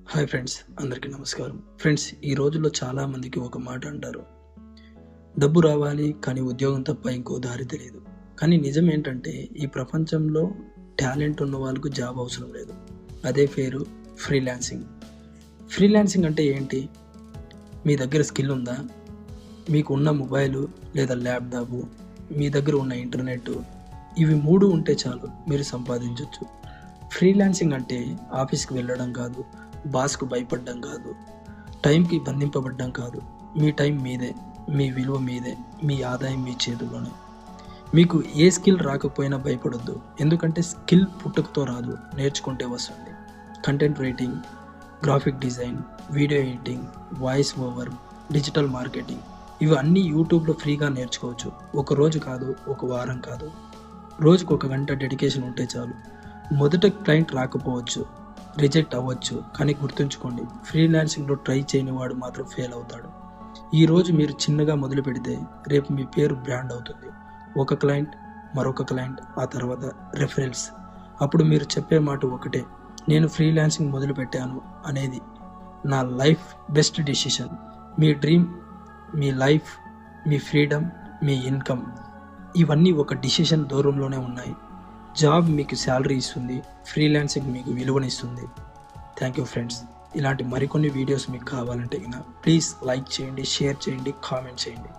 Hi friends, అందరికీ నమస్కారం. Friends, ఈ రోజుల్లో చాలామందికి ఒక మాట అంటారు, డబ్బు రావాలి కానీ ఉద్యోగం తప్ప ఇంకో దారి తెలియదు. కానీ నిజం ఏంటంటే ఈ ప్రపంచంలో టాలెంట్ ఉన్న వాళ్ళకు జాబ్ అవసరం లేదు. అదే పేరు ఫ్రీలాన్సింగ్. ఫ్రీలాన్సింగ్ అంటే ఏంటి? మీ దగ్గర స్కిల్ ఉందా? మీకు ఉన్న మొబైలు లేదా ల్యాప్టాప్, మీ దగ్గర ఉన్న ఇంటర్నెట్, ఇవి 3 ఉంటే చాలు మీరు సంపాదించవచ్చు. ఫ్రీలాన్సింగ్ అంటే ఆఫీస్కి వెళ్ళడం కాదు, బాస్కు భయపడడం కాదు, టైంకి బంధింపబడ్డం కాదు. మీ టైం మీదే, మీ విలువ మీదే, మీ ఆదాయం మీ చేతుల్లోనే. మీకు ఏ స్కిల్ రాకపోయినా భయపడొద్దు, ఎందుకంటే స్కిల్ పుట్టుకతో రాదు, నేర్చుకుంటే వస్తుంది. Content writing, graphic design, video editing, voice over, digital marketing, ఇవి అన్నీ యూట్యూబ్లో ఫ్రీగా నేర్చుకోవచ్చు. ఒక రోజు కాదు, ఒక వారం కాదు, రోజుకు 1 గంట డెడికేషన్ ఉంటే చాలు. మొదట క్లయింట్ రాకపోవచ్చు, రిజెక్ట్ అవ్వచ్చు, కానీ గుర్తుంచుకోండి, ఫ్రీలాన్సింగ్లో ట్రై చేయని వాడు మాత్రం ఫెయిల్ అవుతాడు. ఈరోజు మీరు చిన్నగా మొదలు పెడితే రేపు మీ పేరు బ్రాండ్ అవుతుంది. ఒక క్లయింట్, మరొక క్లయింట్, ఆ తర్వాత రెఫరెల్స్. అప్పుడు మీరు చెప్పే మాట ఒకటే, నేను ఫ్రీలాన్సింగ్ మొదలు పెట్టాను అనేది నా లైఫ్ బెస్ట్ డెసిషన్. మీ డ్రీమ్, మీ లైఫ్, మీ ఫ్రీడమ్, మీ ఇన్కమ్, ఇవన్నీ ఒక డిసిషన్ దూరంలోనే ఉన్నాయి. జాబ్ మీకు శాలరీ ఇస్తుంది, ఫ్రీలాన్సింగ్ మీకు విలువనిస్తుంది. Thank you friends. ఇలాంటి మరికొన్ని వీడియోస్ మీకు కావాలంటే ప్లీజ్ లైక్ చేయండి, షేర్ చేయండి, కామెంట్ చేయండి.